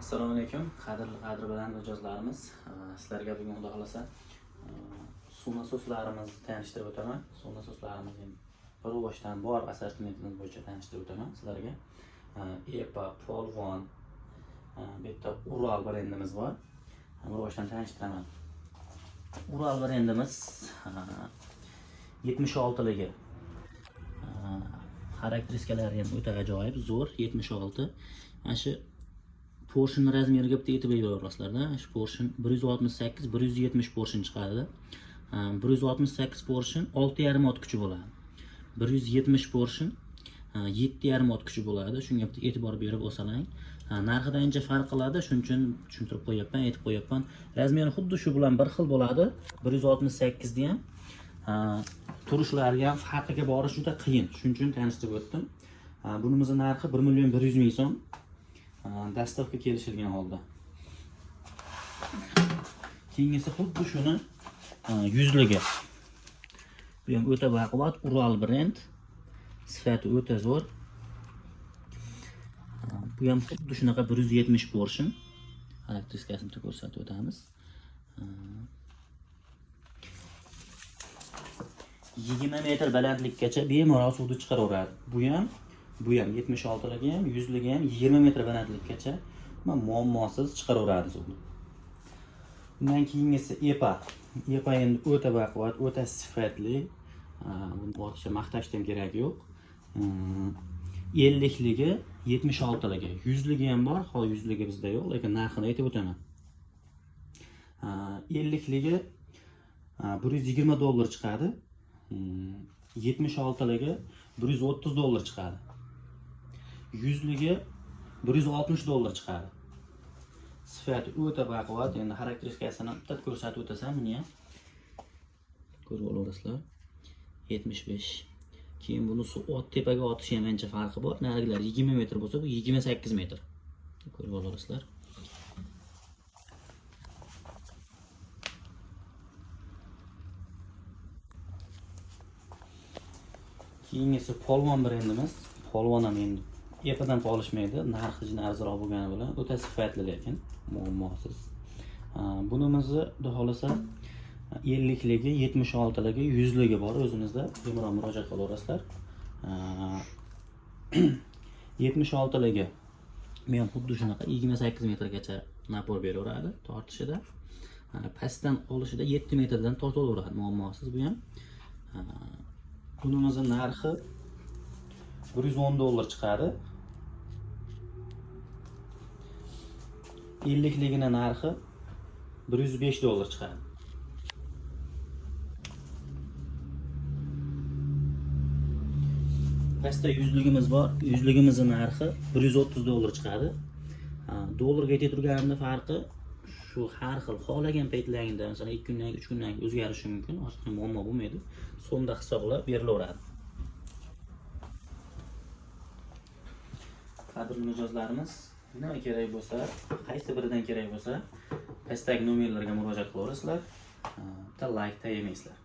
Assalomu alaykum, qadr bilan mijozlarimiz. Sizlarga bugun xudo xolasa suv nasoslarimizni tanishtirib o'taman. Suv nasoslarimizni bir boshdan bor assortimentimiz bo'yicha tanishtirib o'taman sizlarga. EPA, Polvon, bitta Ural brendimiz bor. Bir boshdan tanishtiraman. Ural brendimiz 76ligi. Xarakteristikalari ham o'ta ajoyib, zo'r 76. Mana shu portion razmeriga bitta e'tibor berasizlar-da. Shu portion 168, 170 portion chiqadi. 168 portion 6,5 ot kuchi bo'ladi. 170 portion 7,5 ot kuchi bo'ladi. Shunga bitta e'tibor berib olsalang, narxida ancha farq qiladi. Shuning uchun tushuntirib qo'yapman, aytib qo'yapman. Razmeri xuddi shu bilan bir xil bo'ladi. 168 da ham turishlariga ham farqiga borish juda qiyin. Shuning uchun tanishtirib o'tdim. Bunimizning narxi 1,100,000 so'm. Dastavka kelishilgan holda. Keyingisi xuddi shuni yuzligi. Bu ham o'ta baquvvat Ural brend. Sifati o'ta zo'r. Bu ham xuddi shunaqa 170 portion. Xarakteristikasini ko'rsatib o'tamiz. 20 metr balandlikgacha bemalol suvni chiqaraveradi. Bu ham 76ligi ham, 100ligi ham 20 metr balandlikgacha muammosiz chiqaraveradi suvni. Bundan keyingisi EPA. EPA endi o'ta baquvvat, o'ta sifatli. Buni ortiqcha maqtashdan ham kerak yo'q. 50ligi, 76ligi, 100ligi ham bor, hozir 100ligi bizda yo'q, lekin narxini aytib o'taman. 50ligi $120 chiqadi. 76ligi $130 chiqadi. 100ligi $160 chiqadi. Sifati o'ta baquvvat. Endi xarakteristikasini bitta ko'rsatib o'tasam, buni ham ko'rib olasizlar. 75. Keyin bunisi ot tepaga otishi ham ancha farqi bor. Narigilar 20 metr bo'lsa, bu 28 metr. Ko'rib olasizlar. Keyingisi Polvon brendimiz. Polvon ham endi EPAdan qolishmaydi. Narxi arzonroq bo'lgani bilan o'ta sifatli, lekin muammosiz. Bunimizni xudo xolasa 50ligi, 76ligi, 100ligi bor. O'zingizda bemalol murojaat qilaverasizlar. 76ligi men xuddi shunaqa 28 metrgacha napor beraveradi tortishida. Pastdan olishida 7 metrdan tortaveradi, muammosiz bu ham. Bunimizning narxi $110 chiqadi. 50ligini narxi $105 chiqadi. Pastda 100ligimiz bor. 100ligimizning narxi $130 chiqadi. Dollarga turganida farqi shu har xil xohlagan paytlaringda, masalan 2 kundan 3 kundan o'zgarishi mumkin. Hozir muammo bo'lmaydi. So'mda hisoblab berilaveradi. Qadrli mijozlarimiz, nima kerak bo'lsa, qaysi biridan kerak bo'lsa, pastdagi nomerlarga murojaat qilaverasizlar. Bitta like yemeysizlar.